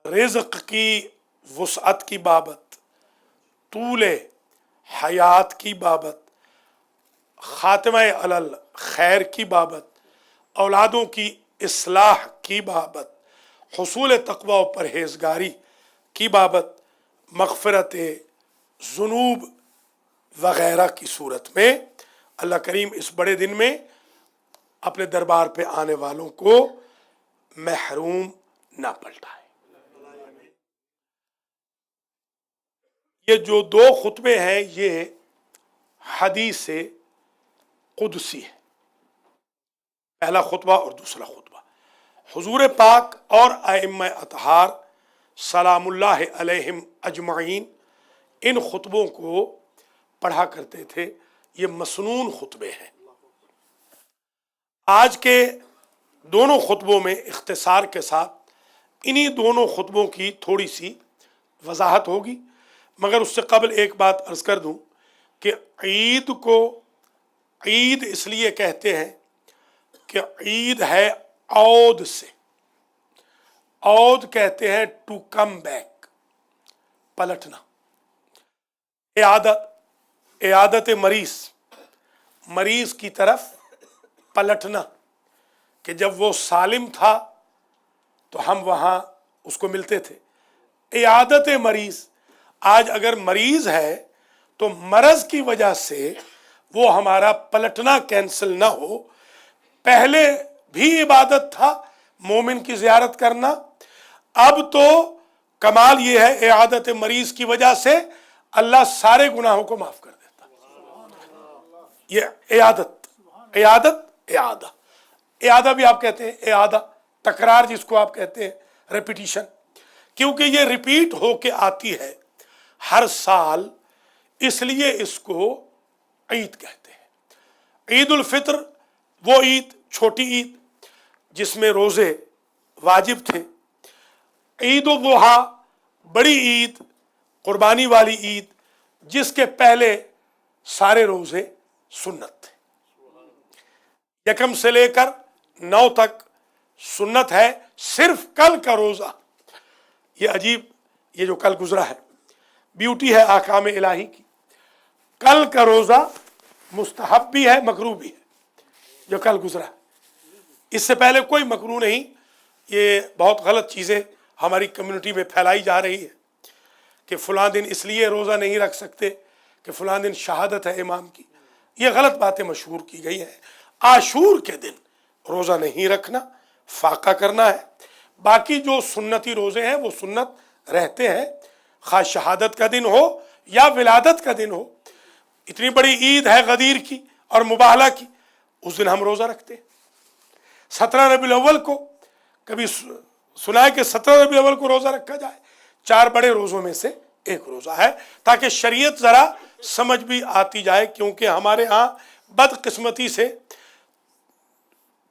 रिज़्क़ की वुसअत की बाबत, तूले हयात की बाबत, ख़ातिमा अलल खैर की बाबत, औलादों की इस्लाह की बाबत, हुसूल तक़वा व परहेज़गारी की बाबत, मग़फ़िरत ज़ुनूब वग़ैरह की सूरत में अल्लाह करीम इस बड़े दिन में अपने दरबार पे आने वालों को महरूम ना पलटाए। ये जो दो खुतबे हैं ये हदीस कुदसी है, पहला खुतबा और दूसरा खुतबा। हुजूर पाक और आइम्मा अतहार सलामुल्लाह अलैहिम अजमाइन इन खुतबों को पढ़ा करते थे। ये मसनून खुतबे हैं। आज के दोनों खुतबों में इख्तिसार के साथ इन्हीं दोनों खुतबों की थोड़ी सी वजाहत होगी, मगर उससे कबल एक बात अर्ज़ कर दूं कि ईद को ईद इसलिए कहते हैं कि ईद है औद से। औद कहते हैं टू कम बैक, पलटना। इयादत मरीज की तरफ पलटना, कि जब वो सालिम था तो हम वहाँ उसको मिलते थे। इयादत मरीज, आज अगर मरीज है तो मरज की वजह से वो हमारा पलटना कैंसिल ना हो। पहले भी इबादत था मोमिन की ज़ियारत करना, अब तो कमाल ये है इयादत मरीज की वजह से अल्लाह सारे गुनाहों को माफ कर देता। ये इयादा भी आप कहते हैं, इयादा तकरार जिसको आप कहते हैं, रिपीटिशन, क्योंकि ये रिपीट होके आती है हर साल, इसलिए इसको ईद कहते हैं। ईद उल फित्र वो ईद, छोटी ईद जिसमें रोजे वाजिब थे। ईद उल दुहा बड़ी ईद, कुर्बानी वाली ईद, जिसके पहले सारे रोजे सुन्नत थे। यकम से लेकर 9 तक सुन्नत है, सिर्फ कल का रोजा। ये अजीब, ये जो कल गुजरा है ब्यूटी है आकाम इलाही की। कल का रोजा मुस्तहब भी है, मकरूह भी है, जो कल गुजरा है। इससे पहले कोई मकरूह नहीं। ये बहुत गलत चीज़ें हमारी कम्युनिटी में फैलाई जा रही है कि फ़लाँ दिन इसलिए रोज़ा नहीं रख सकते कि फ़लाँ दिन शहादत है इमाम की। ये गलत बातें मशहूर की गई हैं। आशूर के दिन रोज़ा नहीं रखना, फाका करना है। बाकी जो सुन्नती रोज़े हैं वो सुन्नत रहते हैं, खा शहादत का दिन हो या विलादत का दिन हो। इतनी बड़ी ईद है गदीर की और मुबाहला की, उस दिन हम रोज़ा रखते हैं। 17 रबीउल अव्वल को कभी सुना है कि 17 रबीउल अव्वल को रोज़ा रखा जाए? 4 बड़े रोज़ों में से एक रोज़ा है, ताकि शरीयत ज़रा समझ भी आती जाए। क्योंकि हमारे यहाँ बदकिस्मती से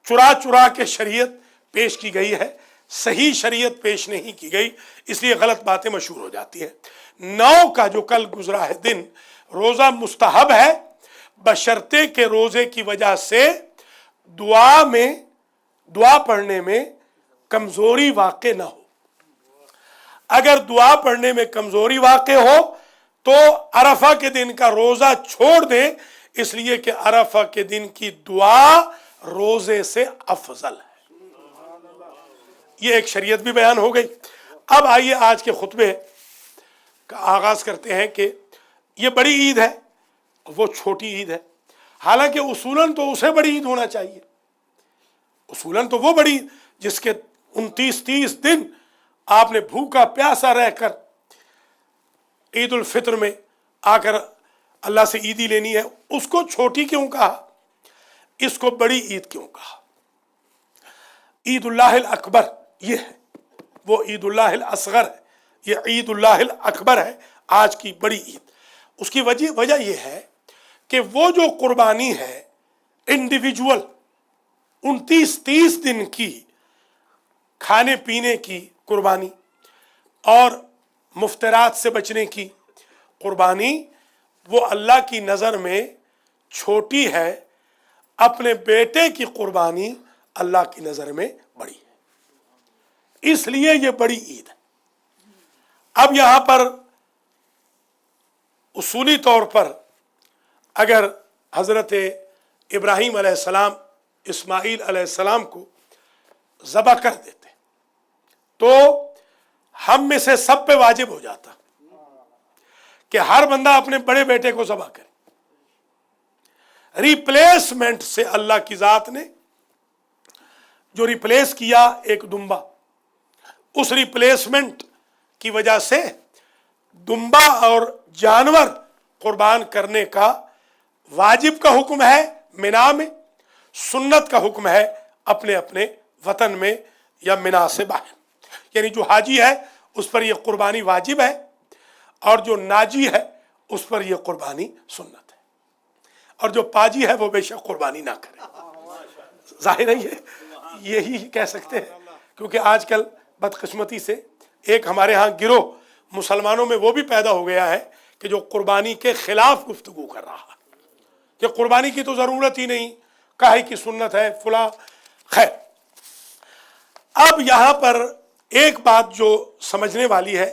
चुरा के शरीयत पेश की गई है, सही शरीयत पेश नहीं की गई, इसलिए गलत बातें मशहूर हो जाती हैं। 9 का जो कल गुजरा है दिन, रोज़ा मुस्तहब है, बशर्ते के रोज़े की वजह से दुआ पढ़ने में कमज़ोरी वाक़े ना हो। अगर दुआ पढ़ने में कमज़ोरी वाक़े हो तो अरफा के दिन का रोज़ा छोड़ दें, इसलिए कि अरफा के दिन की दुआ रोज़े से अफजल है। ये एक शरीयत भी बयान हो गई। अब आइए आज के खुतबे का आगाज़ करते हैं कि ये बड़ी ईद है, वो छोटी ईद है। हालांकि उसूलन तो उसे बड़ी ईद होना चाहिए। उसूलन तो वो बड़ी जिसके 29-30 दिन आपने भूखा प्यासा रहकर ईद उल फित्र में आकर अल्लाह से ईदी लेनी है, उसको छोटी क्यों कहा, इसको बड़ी ईद क्यों कहा? ईदुल्लाहिल अकबर ये है, वो ईदुल्लाहिल असगर है, ये ईदुल्लाहिल अकबर है आज की बड़ी ईद। उसकी वजह यह है कि वो जो कुर्बानी है इंडिविजुअल 29-30 दिन की खाने पीने की कुर्बानी और मुफ्तरात से बचने की कुर्बानी, वो अल्लाह की नज़र में छोटी है। अपने बेटे की कुर्बानी अल्लाह की नज़र में बड़ी है, इसलिए ये बड़ी ईद है। اب یہاں پر اصولی طور پر اگر حضرت ابراہیم علیہ السلام اسماعیل علیہ السلام کو ذبح کر دیتے تو ہم میں سے سب پہ واجب ہو جاتا کہ ہر بندہ اپنے بڑے بیٹے کو ذبح کرے. ریپلیسمنٹ سے اللہ کی ذات نے جو ریپلیس کیا ایک دمبا، اس ریپلیسمنٹ کی وجہ سے دمبا اور جانور قربان کرنے کا واجب کا حکم ہے منا میں، سنت کا حکم ہے اپنے اپنے وطن میں یا منا سے باہر. یعنی جو حاجی ہے اس پر یہ قربانی واجب ہے اور جو ناجی ہے اس پر یہ قربانی سنت ہے، اور جو پاجی ہے وہ بے شک قربانی نہ کرے. ظاہر ہے یہی کہہ سکتے ہیں، کیونکہ آج کل بدقسمتی سے ایک ہمارے ہاں گروہ مسلمانوں میں وہ بھی پیدا ہو گیا ہے کہ جو قربانی کے خلاف گفتگو کر رہا ہے کہ قربانی کی تو ضرورت ہی نہیں، کاہے کی سنت ہے فلاں. خیر، اب یہاں پر ایک بات جو سمجھنے والی ہے،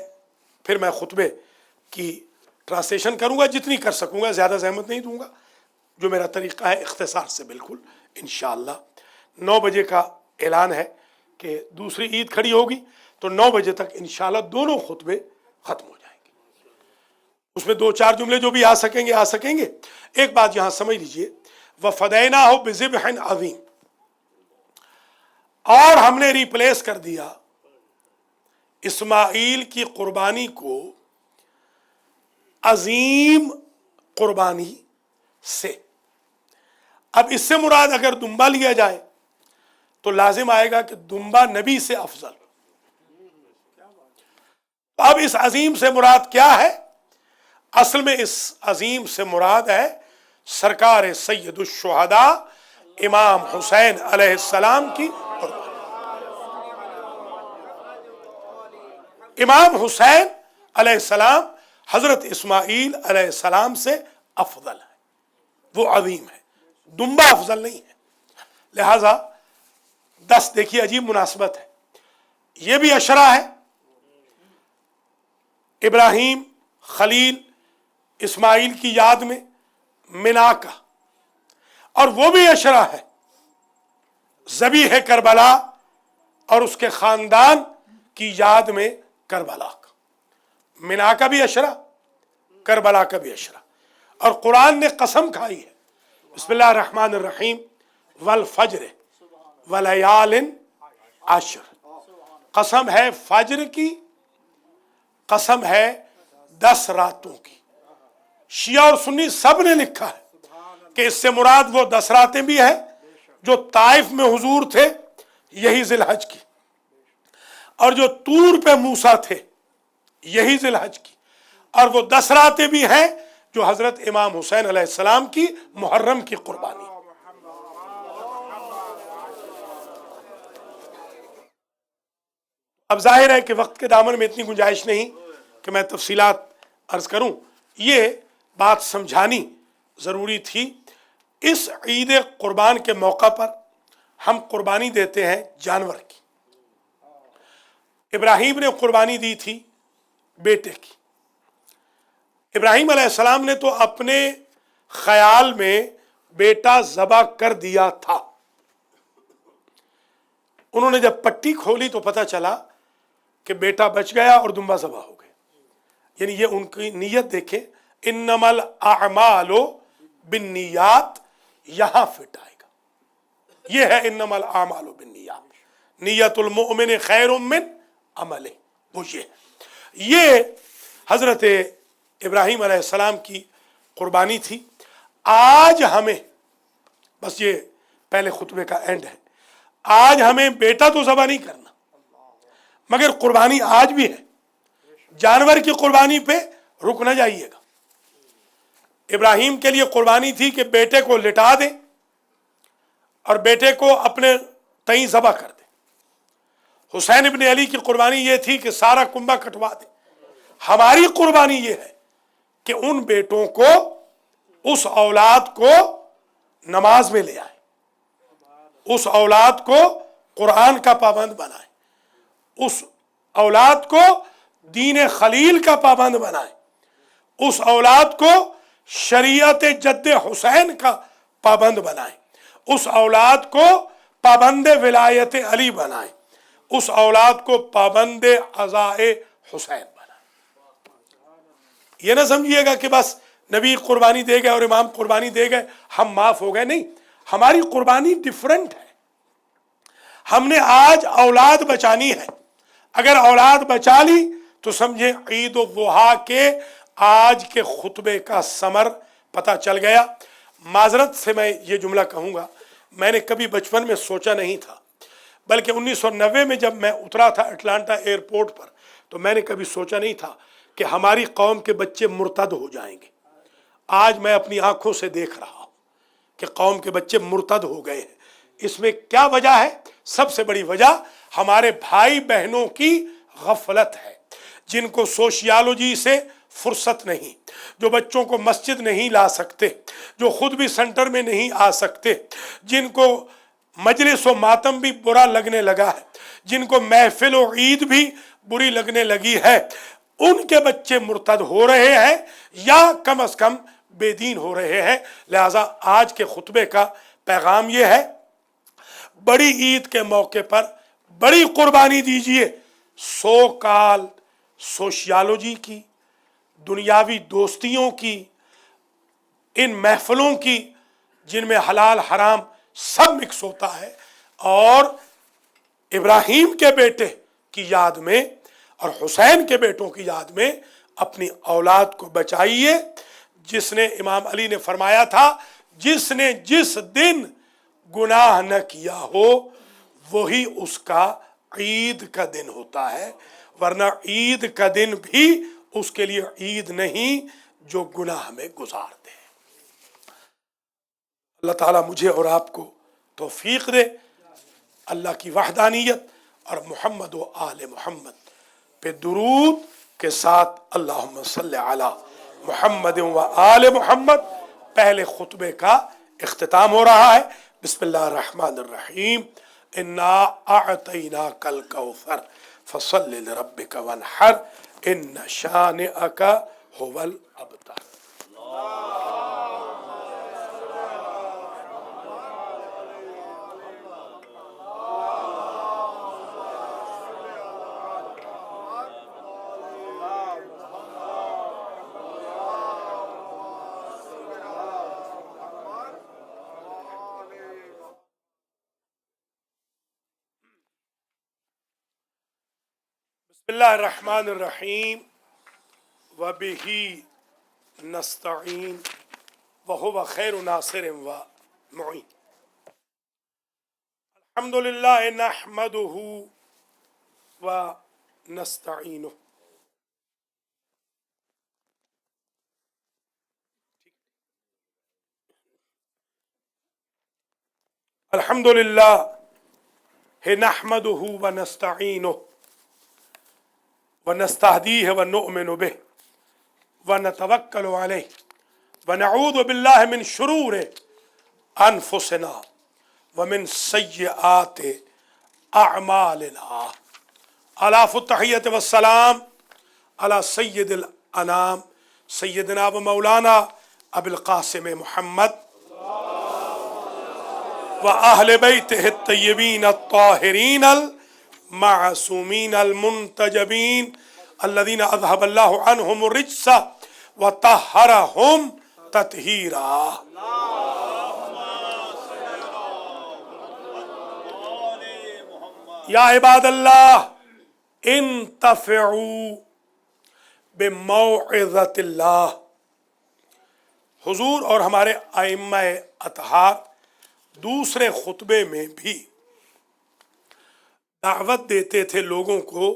پھر میں خطبے کی ٹرانسلیشن کروں گا جتنی کر سکوں گا، زیادہ زحمت نہیں دوں گا، جو میرا طریقہ ہے اختصار سے بالکل انشاءاللہ. 9 بجے کا اعلان ہے کہ دوسری عید کھڑی ہوگی تو 9 بجے تک انشاءاللہ دونوں خطبے ختم ہو جائیں گے. اس میں 2-4 جملے جو بھی آ سکیں گے. ایک بات یہاں سمجھ لیجئے، وَفَدَيْنَاهُ بِذِبْحٍ عَظِيمٍ، اور ہم نے ریپلیس کر دیا اسماعیل کی قربانی کو عظیم قربانی سے. اب اس سے مراد اگر دمبا لیا جائے تو لازم آئے گا کہ دمبا نبی سے افضل. اب اس عظیم سے مراد کیا ہے؟ اصل میں اس عظیم سے مراد ہے سرکار سید الشہداء امام حسین علیہ السلام کی قربانی. امام حسین علیہ السلام حضرت اسماعیل علیہ السلام سے افضل ہے، وہ عظیم ہے، دمبا افضل نہیں ہے. لہذا 10 دیکھیے عجیب مناسبت ہے، یہ بھی اشرا ہے، ابراہیم خلیل اسماعیل کی یاد میں منا کا، اور وہ بھی اشرا ہے ذبیح کربلا اور اس کے خاندان کی یاد میں کربلا کا. منا کا بھی اشرا، کربلا کا بھی اشرا. اور قرآن نے قسم کھائی ہے، بسم اللہ الرحمن الرحیم، والفجر ولیال عشر، قسم ہے فجر کی، قسم ہے 10 راتوں کی. شیعہ اور سنی سب نے لکھا ہے کہ اس سے مراد وہ 10 راتیں بھی ہیں جو طائف میں حضور تھے یہی ذی الحج کی، اور جو طور پہ موسیٰ تھے یہی ذی الحج کی، اور وہ 10 راتیں بھی ہیں جو حضرت امام حسین علیہ السلام کی محرم کی قربانی. اب ظاہر ہے کہ وقت کے دامن میں اتنی گنجائش نہیں کہ میں تفصیلات عرض کروں، یہ بات سمجھانی ضروری تھی. اس عید قربان کے موقع پر ہم قربانی دیتے ہیں جانور کی. ابراہیم نے قربانی دی تھی بیٹے کی. ابراہیم علیہ السلام نے تو اپنے خیال میں بیٹا ذبح کر دیا تھا. انہوں نے جب پٹی کھولی تو پتہ چلا کہ بیٹا بچ گیا اور دمبا ذبح ہو گیا. یعنی یہ ان کی نیت دیکھیں، انما الاعمال بالنیات، یہاں فٹ آئے گا. یہ ہے انما الاعمال بالنیات، نیت المؤمن خیر من عملہ، وہ یہ حضرت ابراہیم علیہ السلام کی قربانی تھی. آج ہمیں، بس یہ پہلے خطبے کا اینڈ ہے، آج ہمیں بیٹا تو ذبح نہیں کرنا، مگر قربانی آج بھی ہے. جانور کی قربانی پہ رک نہ جائیے گا. ابراہیم کے لیے قربانی تھی کہ بیٹے کو لٹا دے اور بیٹے کو اپنے تئیں ذبح کر دے. حسین ابن علی کی قربانی یہ تھی کہ سارا کنبہ کٹوا دے. ہماری قربانی یہ ہے کہ ان بیٹوں کو، اس اولاد کو نماز میں لے آئے، اس اولاد کو قرآن کا پابند بنائے، اس اولاد کو दीन खलील का पाबंद बनाएं, उस औलाद को शरीयत जद्द हुसैन का पाबंद बनाएं, उस औलाद को पाबंद विलायत अली बनाएं, उस औलाद को पाबंद अज़ाए हुसैन बनाएं। ये ना समझिएगा कि बस नबी कुर्बानी दे गए और इमाम कुर्बानी दे गए, हम माफ हो गए। नहीं, हमारी कुर्बानी डिफरेंट है। हमने आज औलाद बचानी है। अगर औलाद बचा ली तो समझे ईद उल जुहा के आज के खुतबे का समर पता चल गया। माजरत से मैं ये जुमला कहूँगा, मैंने कभी बचपन में सोचा नहीं था, बल्कि 1990 में जब मैं उतरा था अटलांटा एयरपोर्ट पर, तो मैंने कभी सोचा नहीं था कि हमारी कौम के बच्चे मुर्तद हो जाएंगे। आज मैं अपनी आंखों से देख रहा हूँ कि कौम के बच्चे मुर्तद हो गए हैं। इसमें क्या वजह है? सबसे बड़ी वजह हमारे भाई बहनों की गफलत है, जिनको सोशियोलॉजी से फुर्सत नहीं, जो बच्चों को मस्जिद नहीं ला सकते, जो खुद भी सेंटर में नहीं आ सकते, जिनको मजलिस व मातम भी बुरा लगने लगा है, जिनको महफिल व ईद भी बुरी लगने लगी है, उनके बच्चे मुर्तद हो रहे हैं या कम से कम बेदीन हो रहे हैं। लिहाजा आज के खुतबे का पैगाम ये है, बड़ी ईद के मौके पर बड़ी कुर्बानी दीजिए सो काल सोशियोलॉजी की, दुनियावी दोस्तियों की, इन महफिलों की जिनमें हलाल हराम सब मिक्स होता है, और इब्राहिम के बेटे की याद में और हुसैन के बेटों की याद में अपनी औलाद को बचाइए। जिसने, इमाम अली ने फरमाया था, जिसने जिस दिन गुनाह न किया हो वही उसका ईद का दिन होता है, वरना ईद का दिन भी उसके लिए ईद नहीं जो गुनाह में गुजार दे। अल्लाह ताला मुझे और आपको तौफीक दे। अल्लाह की वहदानियत और मोहम्मद व आले मोहम्मद पे दुरूद के साथ अल्लाहुम्मा सल्ली अला मोहम्मद व आले मोहम्मद पहले खुतबे का इख्तिताम हो रहा है। बिस्मिल्लाहिर रहमानिर रहीम। इन्ना अअतैनाकल कौसर फसल्लि लिरब्बिका वन्हर इन्न शानिअका हुवल अबतर। बिस्मिल्लाहिर्रहमानिर्रहीम व बिही नस्तईन व हुवा खैरु नासिरिन व मुईन। अल्हम्दुलिल्लाह नहमदुहु व नस्तईनुहु। अल्हम्दुलिल्लाह नहमदुहु व नस्तईनुहु व नस्तहदीह व नुअमिनु बिह व नतवक्कलु अलैह व नऊज़ु बिल्लाहि मिन शुरूरि अनफुसिना व मिन सय्यिआति अअमालिना। अलाफुत तहियत व सलाम अला सय्यिदिल अनाम सय्यदना व मौलाना अबुल कासिम मुहम्मद व अहले बैतिहि तय्यबीन अत्ताहिरीन अल मासूमीन अल मुंतजबीन अल्लज़ीना अज़हबल्लाहु अन्हुम रिज्स व तहहरहुम तत्हीरा। या इबादल्लाह इंतफ़िउ बिमौइज़तिल्लाह। हुजूर और हमारे आइम्मा अतहार दूसरे खुतबे में भी दावत देते थे लोगों को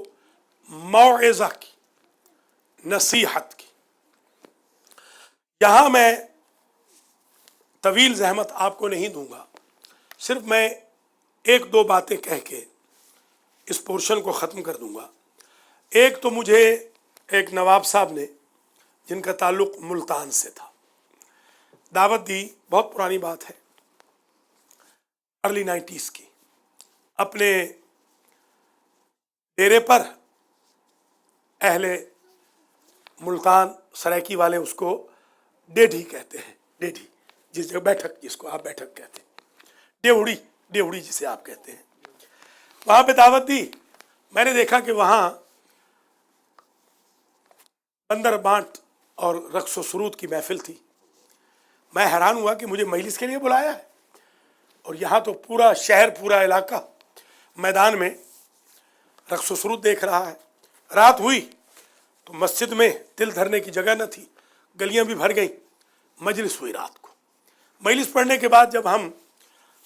मौइज़ा की, नसीहत की। यहाँ मैं तवील ज़हमत आपको नहीं दूंगा, सिर्फ मैं एक दो बातें कह के इस पोर्शन को ख़त्म कर दूंगा। एक तो मुझे एक नवाब साहब ने, जिनका ताल्लुक़ मुल्तान से था, दावत दी। बहुत पुरानी बात है, अर्ली 90s की। अपने डेरे पर اہل ملتان سرائکی والے اس کو ڈیڈھی کہتے ہیں، ڈیڈھی، جس جگہ بیٹھک، جس کو آپ بیٹھک کہتے ہیں، ڈیوڑی، ڈیوڑی جسے آپ کہتے ہیں، وہاں پہ دعوت دی۔ میں نے دیکھا کہ وہاں بندر بانٹ اور رقص و سرود کی محفل تھی۔ میں حیران ہوا کہ مجھے مجلس کے لیے بلایا ہے، اور یہاں تو پورا شہر، پورا علاقہ میدان میں رقص و سرود دیکھ رہا ہے۔ رات ہوئی تو مسجد میں دل دھرنے کی جگہ نہ تھی، گلیاں بھی بھر گئیں، مجلس ہوئی رات کو۔ مجلس پڑھنے کے بعد جب ہم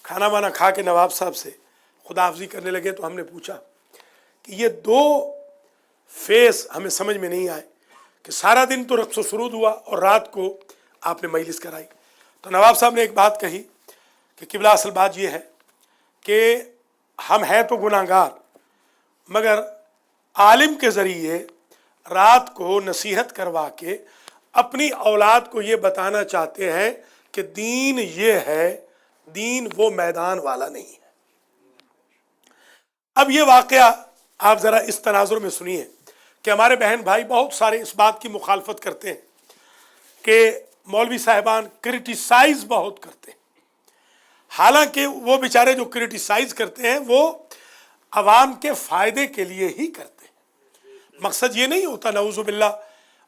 کھانا وانا کھا کے نواب صاحب سے خدا حافظی کرنے لگے تو ہم نے پوچھا کہ یہ دو فیس ہمیں سمجھ میں نہیں آئے کہ سارا دن تو رقص و سرود ہوا اور رات کو آپ نے مجلس کرائی۔ تو نواب صاحب نے ایک بات کہی کہ قبلہ اصل بات یہ ہے کہ ہم ہیں تو گناہ گار، مگر عالم کے ذریعے رات کو نصیحت کروا کے اپنی اولاد کو یہ بتانا چاہتے ہیں کہ دین یہ ہے، دین وہ میدان والا نہیں ہے۔ اب یہ واقعہ آپ ذرا اس تناظر میں سنیے کہ ہمارے بہن بھائی بہت سارے اس بات کی مخالفت کرتے ہیں کہ مولوی صاحبان کرٹیسائز بہت کرتے ہیں، حالانکہ وہ بیچارے جو کرٹیسائز کرتے ہیں وہ عوام کے فائدے کے لیے ہی کرتے ہیں۔ مقصد یہ نہیں ہوتا، نعوذ باللہ،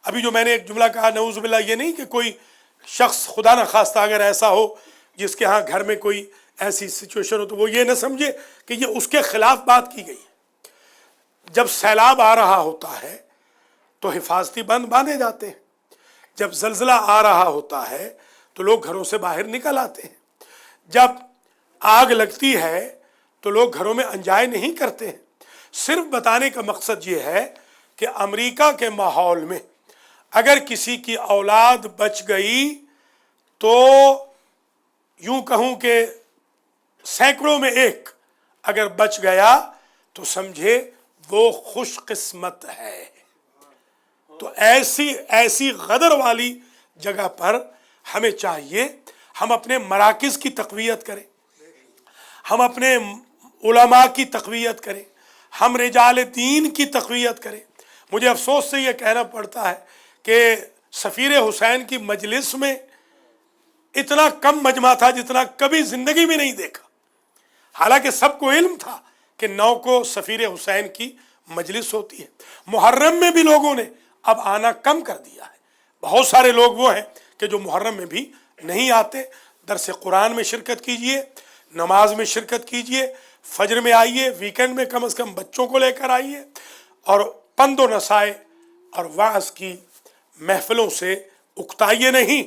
ابھی جو میں نے ایک جملہ کہا نعوذ باللہ، یہ نہیں کہ کوئی شخص خدا نخواستہ اگر ایسا ہو جس کے ہاں گھر میں کوئی ایسی سچویشن ہو تو وہ یہ نہ سمجھے کہ یہ اس کے خلاف بات کی گئی ہے۔ جب سیلاب آ رہا ہوتا ہے تو حفاظتی بند باندھے جاتے ہیں، جب زلزلہ آ رہا ہوتا ہے تو لوگ گھروں سے باہر نکل آتے ہیں، جب آگ لگتی ہے تو لوگ گھروں میں انجائے نہیں کرتے ہیں۔ صرف بتانے کا مقصد یہ ہے کہ امریکہ کے ماحول میں اگر کسی کی اولاد بچ گئی تو یوں کہوں کہ سینکڑوں میں ایک اگر بچ گیا تو سمجھے وہ خوش قسمت ہے۔ تو ایسی غدر والی جگہ پر ہمیں چاہیے ہم اپنے مراکز کی تقویت کریں، ہم اپنے علماء کی تقویت کریں، ہم رجال دین کی تقویت کریں۔ مجھے افسوس سے یہ کہنا پڑتا ہے کہ سفیر حسین کی مجلس میں اتنا کم مجمع تھا جتنا کبھی زندگی میں نہیں دیکھا، حالانکہ سب کو علم تھا کہ 9 کو سفیر حسین کی مجلس ہوتی ہے۔ محرم میں بھی لوگوں نے اب آنا کم کر دیا ہے، بہت سارے لوگ وہ ہیں کہ جو محرم میں بھی نہیں آتے۔ درس قرآن میں شرکت کیجئے، نماز میں شرکت کیجئے، فجر میں آئیے، ویکنڈ میں کم از کم بچوں کو لے کر آئیے، اور پند و نصائح اور وعظ کی محفلوں سے اکتائیے نہیں۔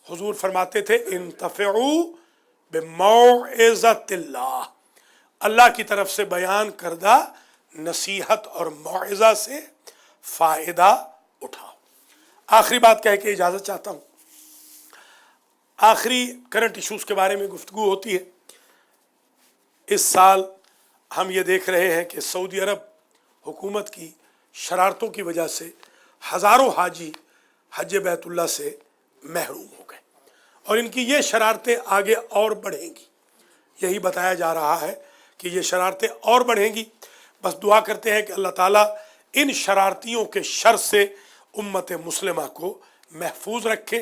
حضور فرماتے تھے انتفعوا بموعظۃ اللہ، اللہ کی طرف سے بیان کردہ نصیحت اور موعظہ سے فائدہ اٹھاؤ۔ آخری بات کہہ کے اجازت چاہتا ہوں، آخری کرنٹ ایشوز کے بارے میں گفتگو ہوتی ہے۔ اس سال ہم یہ دیکھ رہے ہیں کہ سعودی عرب حکومت کی شرارتوں کی وجہ سے ہزاروں حاجی حج بیت اللہ سے محروم ہو گئے، اور ان کی یہ شرارتیں آگے اور بڑھیں گی۔ یہی بتایا جا رہا ہے کہ یہ شرارتیں اور بڑھیں گی۔ بس دعا کرتے ہیں کہ اللہ تعالیٰ ان شرارتیوں کے شر سے امت مسلمہ کو محفوظ رکھے،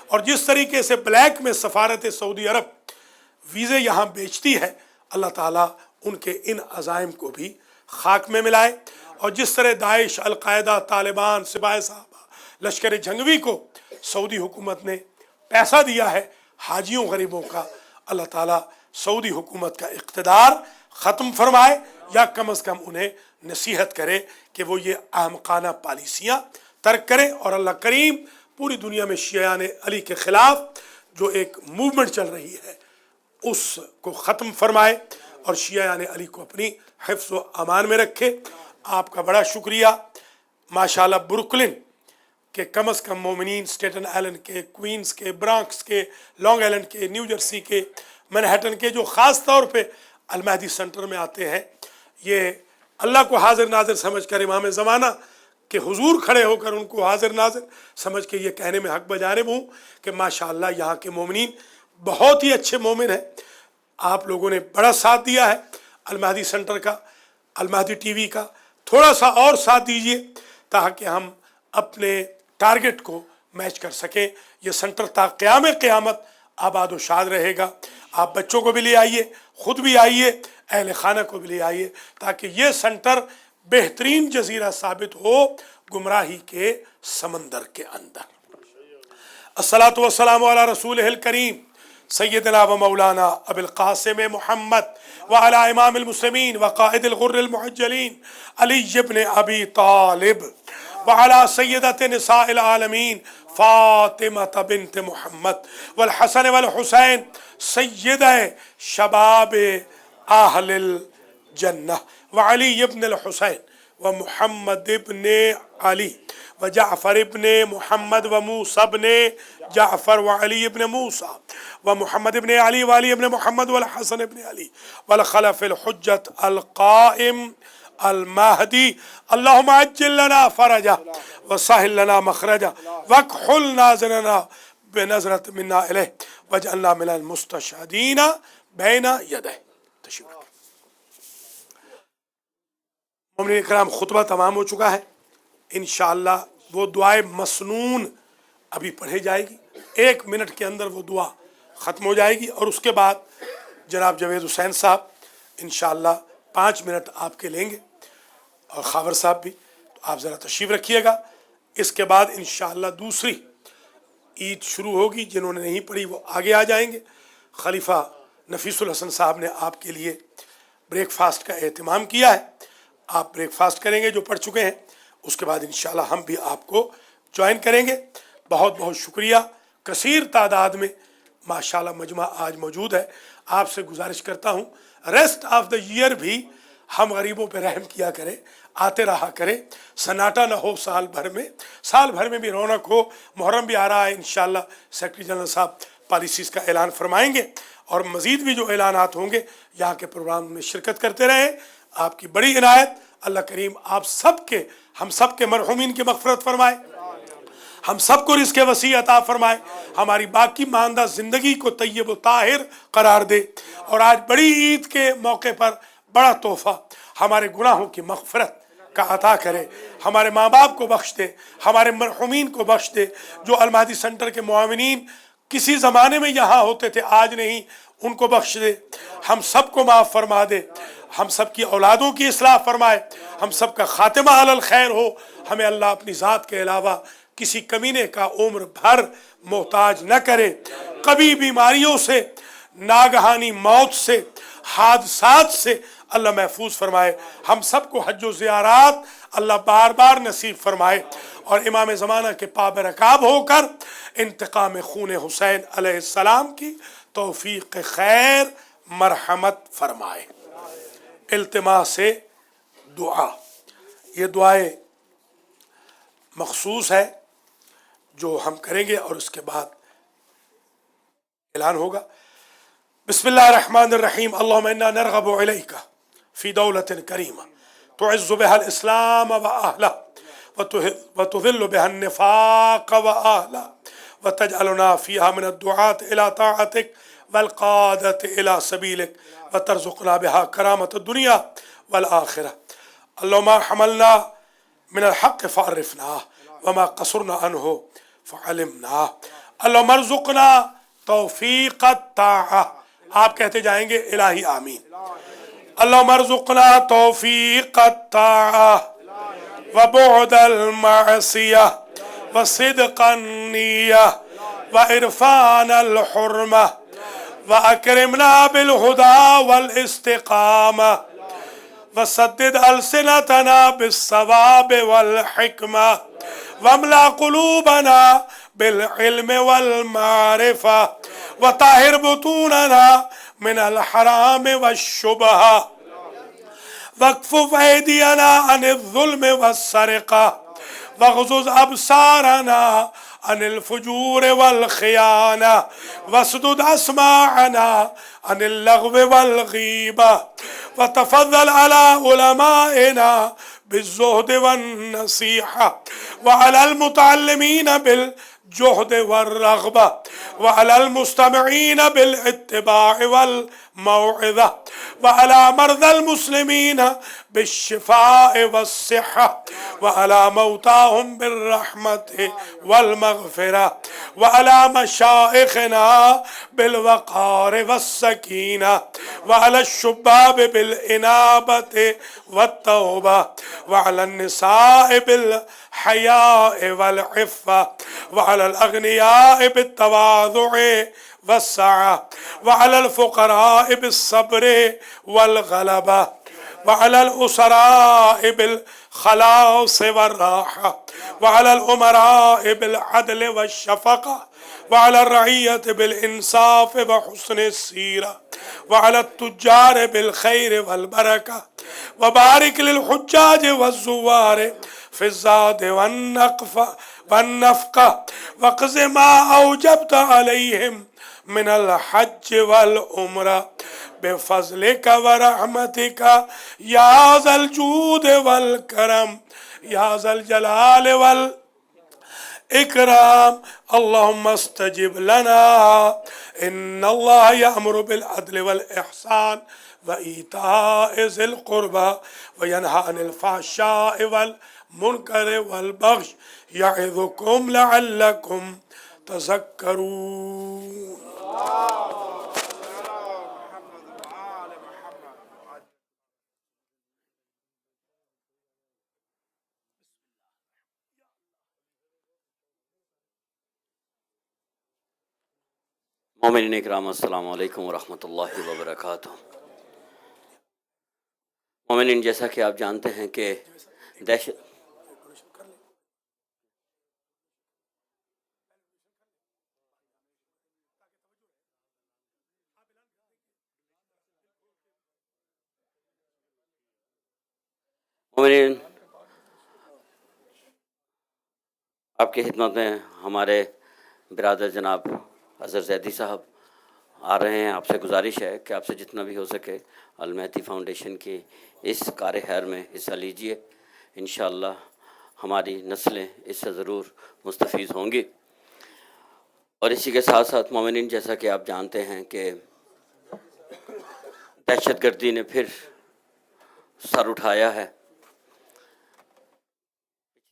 اور جس طریقے سے بلیک میں سفارت سعودی عرب ویزے یہاں بیچتی ہے، اللہ تعالیٰ ان کے ان عزائم کو بھی خاک میں ملائے، اور جس طرح داعش، القاعدہ، طالبان، سپاہ صحابہ، لشکر جنگوی کو سعودی حکومت نے پیسہ دیا ہے حاجیوں غریبوں کا، اللہ تعالیٰ سعودی حکومت کا اقتدار ختم فرمائے، یا کم از کم انہیں نصیحت کرے کہ وہ یہ احمقانہ پالیسیاں ترک کریں، اور اللہ کریم پوری دنیا میں شیعان علی کے خلاف جو ایک موومنٹ چل رہی ہے اس کو ختم فرمائے، اور شیعان علی کو اپنی حفظ و امان میں رکھے۔ آپ کا بڑا شکریہ، ماشاءاللہ بروکلن کہ کم از کم مومنین، اسٹیٹن آئلینڈ کے، کوئنز کے، برانکس کے، لانگ آئلینڈ کے، نیو جرسی کے، منہٹن کے، جو خاص طور پہ المہدی سینٹر میں آتے ہیں، یہ اللہ کو حاضر ناظر سمجھ کر، امام زمانہ کہ حضور کھڑے ہو کر ان کو حاضر ناظر سمجھ کے یہ کہنے میں حق بجانب ہوں کہ ماشاءاللہ یہاں کے مومنین بہت ہی اچھے مومن ہیں۔ آپ لوگوں نے بڑا ساتھ دیا ہے المہدی سینٹر کا، المہدی ٹی وی کا، تھوڑا سا اور ساتھ دیجئے ताकि हम अपने टारगेट को मैच कर सकें। ये सेंटर ता क़याम क़यामत आबाद व शाद रहेगा। आप बच्चों को भी ले आइए, ख़ुद भी आइए, अहल खाना को भी ले आइए, ताकि ये सेंटर बेहतरीन जजीरा साबित हो गुमराही के समंदर के अंदर। अस्सलातु वस्सलामु अला रसूलिहिल करीम सय्यदना व मौलाना अबुल क़ासिम मुहम्मद व अला इमामिल मुस्लिमीन व क़ाइदिल गुर्रिल मुहज्जलीन अली इब्न अबी तालिब व अला सय्यदति निसाइल आलमीन फातिमा बिन्त मुहम्मद वल हसन वल हुसैन सय्यदा शबाब अहलिल जन्नह व अली इब्न अल हुसैन व मुहम्मद इब्न अली व जाफ़र इब्न मुहम्मद व मूसा इब्न जाफ़र व अली इब्न मूसा व मुहम्मद इब्न अली व अली इब्न मुहम्मद वल हसन इब्न अली वल खलफ़िल हुज्जत अल क़ाइम अल महदी अल्लाहुम्मा अज्जिल लना फ़रजा व सहिल लना मखरजा वक़हुल नाज़रना बिनज़रत मिन्ना इलैह वजअलना मिनल मुस्तशहीदीन बैना यदैह। तशरीफ़ रखें। मोमिनीन इकराम, खुतबा तमाम हो चुका है। इंशाअल्लाह वो दुआए मसनून अभी पढ़ी जाएगी, 1 मिनट के अंदर वो दुआ ख़त्म हो जाएगी और उसके बाद जनाब जवेद हुसैन साहब इंशाअल्लाह 5 मिनट आपके लेंगे और खावर साहब भी। तो आप ज़रा तशरीफ़ रखिएगा। इसके बाद इंशाअल्लाह दूसरी ईद शुरू होगी। जिन्होंने नहीं पढ़ी वो आगे आ जाएंगे। खलीफा नफीसुल हसन साहब ने आपके लिए ब्रेकफास्ट का एहतमाम किया है। आप ब्रेकफास्ट करेंगे जो पढ़ चुके हैं, उसके बाद इंशाअल्लाह हम भी आपको ज्वाइन करेंगे। बहुत बहुत शुक्रिया। कसीर तादाद में माशाअल्लाह मजमा आज मौजूद है। आपसे गुजारिश करता हूँ रेस्ट ऑफ द ईयर भी हम गरीबों पे रहम किया करें, आते रहा करें, सन्नाटा न हो साल भर में भी रौनक हो। मुहर्रम भी आ रहा है, इंशाअल्लाह सेक्रेटरी जनरल साहब पॉलिसीज़ का ऐलान फरमाएंगे और मज़ीद भी जो ऐलानात होंगे यहाँ के प्रोग्राम में शिरकत करते रहें। आपकी बड़ी इनायत। अल्लाह करीम आप सबके, हम सब के मरहूमीन की मग़फ़िरत फरमाए, हम सबको रिज़्क़ वसी अता फरमाए, हमारी बाकी मानदा ज़िंदगी को तय्यब व ताहिर करार दे और आज बड़ी ईद के मौके पर बड़ा तोहफ़ा हमारे गुनाहों की मग़फ़िरत का अता करे, हमारे माँ बाप को बख्श दे, हमारे मरहूमीन को बख्श दे। जो अल महदी सेंटर के मुआविनीन किसी ज़माने में यहाँ होते थे, आज नहीं, उनको बख्श दे। हम सबको माफ़ फरमा दे। हम सब की औलादों की इस्लाह फरमाए। हम सब का खातिमा अलल खैर हो। हमें अल्लाह अपनी ज़ात के अलावा किसी कमीने का उम्र भर मोहताज न करे। कभी बीमारियों से, नागहानी मौत से, हादसात से अल्लाह महफूज फरमाए। हम सबको हज व ज़ियारात अल्लाह बार बार नसीब फरमाए और इमाम ज़माना के पाबरकाब होकर इंतकाम खून हुसैन अलैहिस्सलाम की तौफीक खैर मरहमत फरमाए। इल्तिमा से दुआ, ये दुआएं मखसूस है जो हम करेंगे और उसके बाद ऐलान होगा। बिस्मिल्लाहिर्रहमानिर्रहीम। अल्लाहुम्मा इन्ना नरग़बु इलैका फ़ी दौलतिन करीमा तुइज़्ज़ु बिहल इस्लाम व अहलहु व तुज़िल्लु बिहन निफ़ाक़ व अहलहु व तजअलुना फ़ीहा मिनद दुआत इला ताअतिक वल क़ादत इला सबीलिक व तरज़ुक़ना बिहा करामत दुनिया वल आखिरह। अल्लाहुम्मा हमलना मिनल हक़्क़ फ़अरिफ़ना व मा क़सरना अन्हु फ़अलिमना। अल्लाहुम्मा अर्ज़ुक़ना तौफ़ीक़त ताअह। आप कहते जाएंगे इलाही आमीन। अल्लाहुम्मा अर्ज़ुक़ना तौफ़ीक़त ताअह व बुअदल मअसियह व सिद्क़न निय्यह व इरफ़ानल हुर्मह व अकरिमना बिल हुदा वल इस्तिक़ामा व सद्दिद अलसिनतना बिस्सवाब वल हिकमा वमला क़ुलूबना बिल इल्म वल मारिफ़ा व ताहिर बुतूनना मिनल हराम वश्शुबहा वक़्फ़ ऐदियना अनिल ज़ुल्म वस्सरिक़ा वग़्ज़ुज़ अबसारना अनिल फ़ुजूर वल ख़ियाना वसदुद अस्माअना अनिल लग़्व वल ग़ीबा व तफ़ज़्ज़ल अला उलमाइना बिज़्ज़ुहद वन नसीहा व अलल मुतअल्लिमीन बिल जुहद वर रग़बा व अलल मुस्तमिईन बिल इत्तिबा वल मौइज़ा व अला मर्दल मुस्लिमीन बिश्शिफाए वस्सिहा व अला मौताहुम बिर्रहमत वल मग़फ़िरा व अला मशाइख़िना बिल वक़ार वस्सकीना व अला शुब्बाब बिल इनाबत वत्तौबा व अला निसाए बिल हया वल इफ़्फ़ा व अला अग़निया बित्तवाज़ुअ वस्सअ व अला फ़ुक़रा बिस्सब्र वल ग़लबा व अला उसरा बिल खलास वर्राहा व अला उमरा बिल अदल वश्शफ़क़ा व अला रइयत बिल इंसाफ व हुस्न सीरा व अला तुज्जार बिल खैर वल बरका व बारिक लिल हुज्जाज वज़्ज़ुवार फ़िज़्ज़ाद वन्नफ़क़ा वक़ज़ मा औजबत अलैहिम मिनल हज्ज वल उम्रा बेफ़ज़लिका व रहमतिका या ज़ल जूद वल करम या ज़ल जलाल वल इकराम अल्लाहुम्मा अस्तजिब लना इन्नल्लाह यअमुरु बिल अदल वल इहसान व ईताए ज़िल क़ुरबा व यनहा अनिल फ़हशाइ वल मुनकर वल बग़्य यइज़ुकुम लअल्लकुम तज़क्करून। मोमिनीन इकराम अस्सलामु अलैकुम वरहमतुल्लाहि वबरकातुहू। मोमिनीन, जैसा कि आप जानते हैं कि दहशत मोमिनीन आपकी खिदमत में हमारे बिरादर जनाब अज़हर ज़ैदी साहब आ रहे हैं। आपसे गुजारिश है कि आपसे जितना भी हो सके अल मेहदी फाउंडेशन की इस कार्य खैर में हिस्सा लीजिए। इंशाअल्लाह हमारी नस्लें इससे ज़रूर मुस्तफ़ीज़ होंगी। और इसी के साथ साथ मोमिनीन, जैसा कि आप जानते हैं कि दहशतगर्दी ने फिर सर उठाया है।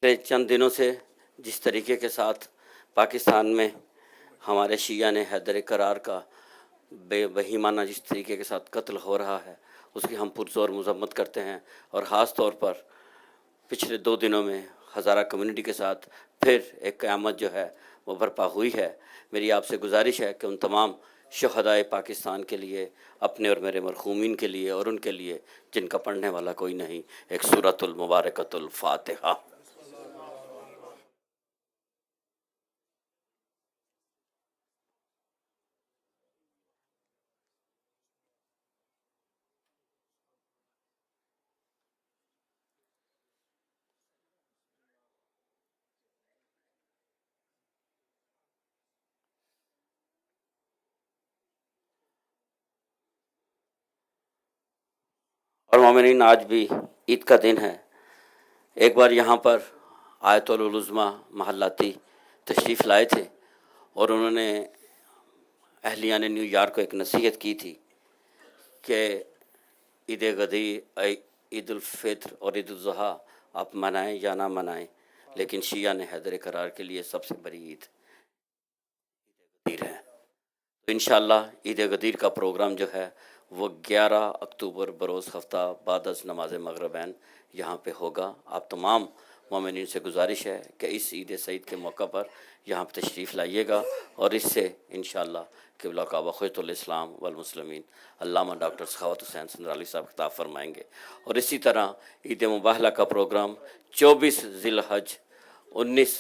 पिछले चंद दिनों से जिस तरीके के साथ पाकिस्तान में हमारे शिया ने हैदर करार का बेबहीमाना जिस तरीके के साथ कत्ल हो रहा है, उसकी हम पुरज़ोर मज़म्मत करते हैं। और ख़ास तौर पर पिछले 2 दिनों में हज़ारा कम्युनिटी के साथ फिर एक क़यामत जो है वो बर्पा हुई है। मेरी आपसे गुजारिश है कि उन तमाम शहदाए पाकिस्तान के लिए, अपने और मेरे मरहूमीन के लिए और उनके लिए जिनका पढ़ने वाला कोई नहीं, एक सूरतुल मुबारकतुल फ़ातिहा। और मोमिनीन, आज भी ईद का दिन है। एक बार यहाँ पर आयतुल उलुज़्मा महल्लाती तशरीफ़ लाए थे और उन्होंने अहलियान न्यूयॉर्क को एक नसीहत की थी कि ईद गदीर, ईद उल फ़ित्र और ईद उल ज़ुहा आप मनाएं या ना मनाएं, लेकिन शिया ने हैदर करार के लिए सबसे बड़ी ईद गदीर है। तो इंशाअल्लाह ईद गदीर का प्रोग्राम जो है वो 11 अक्टूबर बरोज़ हफ्ता बाद अज़ नमाज मग़रिबैन यहाँ पे होगा। आप तमाम मोमिनीन से गुजारिश है कि इस ईद सईद के मौका पर यहाँ पर तशरीफ़ लाइएगा और इससे इंशाअल्लाह क़िबला काबा ख़ुतुल इस्लाम वल मुस्लिमीन अल्लामा डॉक्टर सखावत हुसैन संदराली साहब खिताब फरमाएँगे। और इसी तरह ईद मुबाहला का प्रोग्राम 24 ज़िलहज 19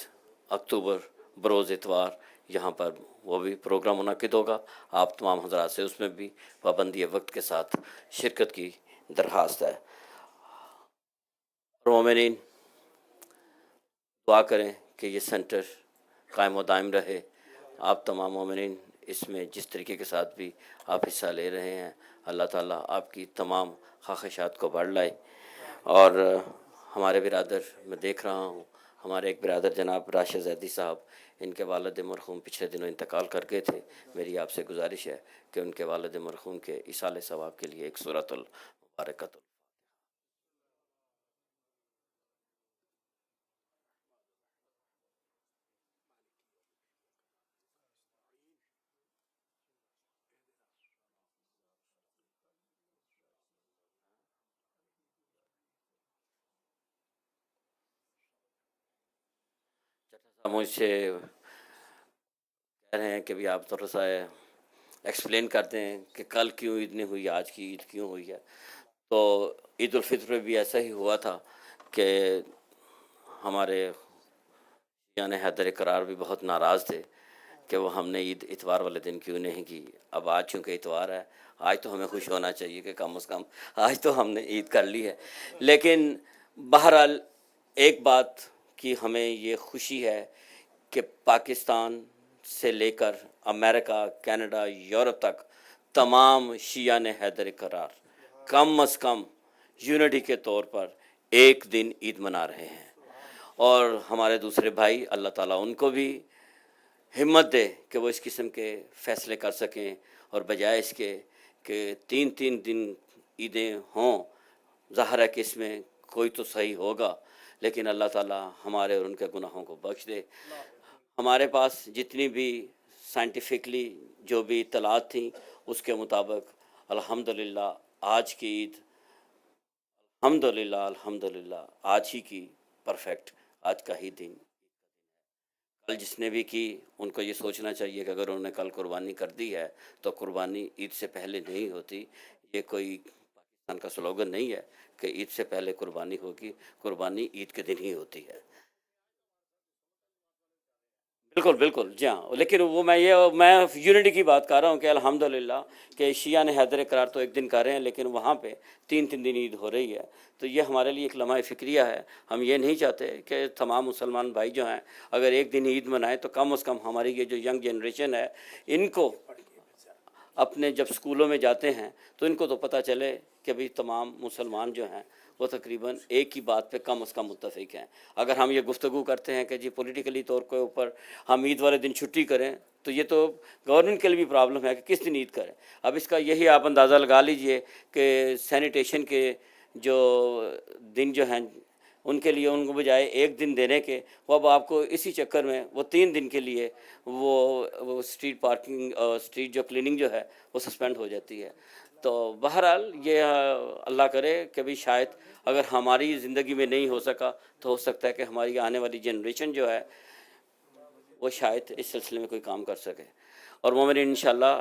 अक्टूबर बरोज़ इतवार यहाँ पर वो भी प्रोग्राम मुनक़िद होगा। आप तमाम हज़रात से उसमें भी पाबंदी वक्त के साथ शिरकत की दरख्वास्त है। मोमिनीन, दुआ करें कि ये सेंटर कायम व दायम रहे। आप तमाम मोमिनीन इसमें जिस तरीके के साथ भी आप हिस्सा ले रहे हैं, अल्लाह ताला आपकी तमाम ख्वाहिशात को बढ़ लाए। और हमारे बिरादर मैं देख रहा हूँ ہمارے ایک برادر جناب راشد زیدی صاحب، ان کے والد مرحوم پچھلے دنوں انتقال کر گئے تھے. میری آپ سے گزارش ہے کہ ان کے والد مرحوم کے ایصال ثواب کے لیے ایک سورۃ المبارکۃ مجھ سے کہہ رہے ہیں کہ بھی آپ تھوڑا سا ایکسپلین کرتے ہیں کہ کل کیوں عید نہیں ہوئی، آج کی عید کیوں ہوئی ہے. تو عید الفطر میں بھی ایسا ہی ہوا تھا کہ ہمارے یعنی حیدر قرار بھی بہت ناراض تھے کہ وہ ہم نے عید اتوار والے دن کیوں نہیں کی. اب آج چونکہ اتوار ہے، آج تو ہمیں خوش ہونا چاہیے کہ کم از کم آج تو ہم نے عید کر لی ہے. لیکن بہرحال ایک بات کی ہمیں یہ خوشی ہے کہ پاکستان سے لے کر امریکہ، کینیڈا، یورپ تک تمام شیعہ نے حیدر قرار کم از کم یونٹی کے طور پر ایک دن عید منا رہے ہیں. اور ہمارے دوسرے بھائی، اللہ تعالیٰ ان کو بھی ہمت دے کہ وہ اس قسم کے فیصلے کر سکیں، اور بجائے اس کے کہ تین دن عیدیں ہوں. ظاہر ہے کہ اس میں کوئی تو صحیح ہوگا، لیکن اللہ تعالیٰ ہمارے اور ان کے گناہوں کو بخش دے. ہمارے پاس جتنی بھی سائنٹیفکلی جو بھی اطلاعات تھیں اس کے مطابق الحمدللہ آج کی عید الحمدللہ آج ہی کی پرفیکٹ، آج کا ہی دن. کل جس نے بھی کی ان کو یہ سوچنا چاہیے کہ اگر انہوں نے کل قربانی کر دی ہے تو قربانی عید سے پہلے نہیں ہوتی. یہ کوئی پاکستان کا سلوگن نہیں ہے کہ عید سے پہلے قربانی ہوگی، قربانی عید کے دن ہی ہوتی ہے. بالکل جی ہاں. لیکن وہ میں یونٹی کی بات کر رہا ہوں کہ الحمدللہ کہ شیعہ نے حیدر قرار تو ایک دن کر رہے ہیں، لیکن وہاں پہ تین دن عید ہو رہی ہے. تو یہ ہمارے لیے ایک لمحہ فکریہ ہے. ہم یہ نہیں چاہتے کہ تمام مسلمان بھائی جو ہیں اگر ایک دن عید منائیں تو کم از کم ہماری یہ جو ینگ جنریشن ہے ان کو اپنے جب اسکولوں میں جاتے ہیں تو ان کو تو پتہ چلے کہ بھئی تمام مسلمان جو ہیں وہ تقریباً ایک ہی بات پہ کم از کم متفق ہیں. اگر ہم یہ گفتگو کرتے ہیں کہ جی پولیٹیکلی طور کے اوپر ہم عید والے دن چھٹی کریں تو یہ تو گورنمنٹ کے لیے بھی پرابلم ہے کہ کس دن عید کریں. اب اس کا یہی آپ اندازہ لگا لیجئے کہ سینیٹیشن کے جو دن جو ہیں ان کے لیے ان کو بجائے ایک دن دینے کے وہ اب آپ کو اسی چکر میں وہ 3 دن کے لیے وہ اسٹریٹ پارکنگ اسٹریٹ جو کلیننگ جو ہے وہ سسپینڈ ہو جاتی ہے. تو بہرحال یہ اللہ کرے کہ بھی شاید اگر ہماری زندگی میں نہیں ہو سکا تو ہو سکتا ہے کہ ہماری آنے والی جنریشن جو ہے وہ شاید اس سلسلے میں کوئی کام کر سکے. اور مومن انشاءاللہ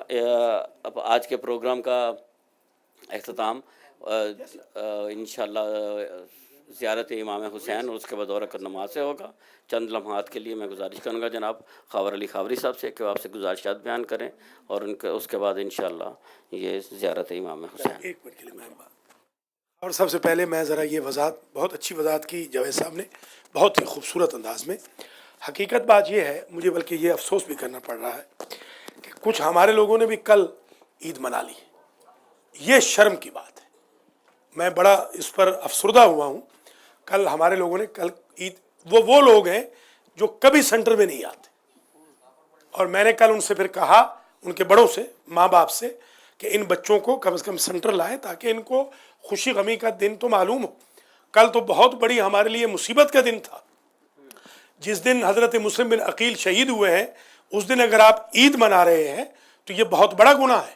اب آج کے پروگرام کا اختتام انشاءاللہ زیارت امام حسین اور اس کے بعد دورہ نماز سے ہوگا. چند لمحات کے لیے میں گزارش کروں گا جناب خاور علی خاوری صاحب سے کہ وہ آپ سے گزارشات بیان کریں اور ان کے اس کے بعد انشاءاللہ یہ زیارت امام حسین. ایک منٹ کے لیے مہربان. اور سب سے پہلے میں ذرا یہ وضاحت، بہت اچھی وضاحت کی جاوید صاحب نے بہت ہی خوبصورت انداز میں. حقیقت بات یہ ہے، مجھے بلکہ یہ افسوس بھی کرنا پڑ رہا ہے کہ کچھ ہمارے لوگوں نے بھی کل عید منا لی. یہ شرم کی بات ہے. میں بڑا اس پر افسردہ ہوا ہوں. کل ہمارے لوگوں نے کل عید، وہ لوگ ہیں جو کبھی سینٹر میں نہیں آتے، اور میں نے کل ان سے پھر کہا، ان کے بڑوں سے، ماں باپ سے، کہ ان بچوں کو کم از کم سینٹر لائیں تاکہ ان کو خوشی غمی کا دن تو معلوم ہو. کل تو بہت بڑی ہمارے لیے مصیبت کا دن تھا. جس دن حضرت مسلم بن عقیل شہید ہوئے ہیں اس دن اگر آپ عید منا رہے ہیں تو یہ بہت بڑا گناہ ہے.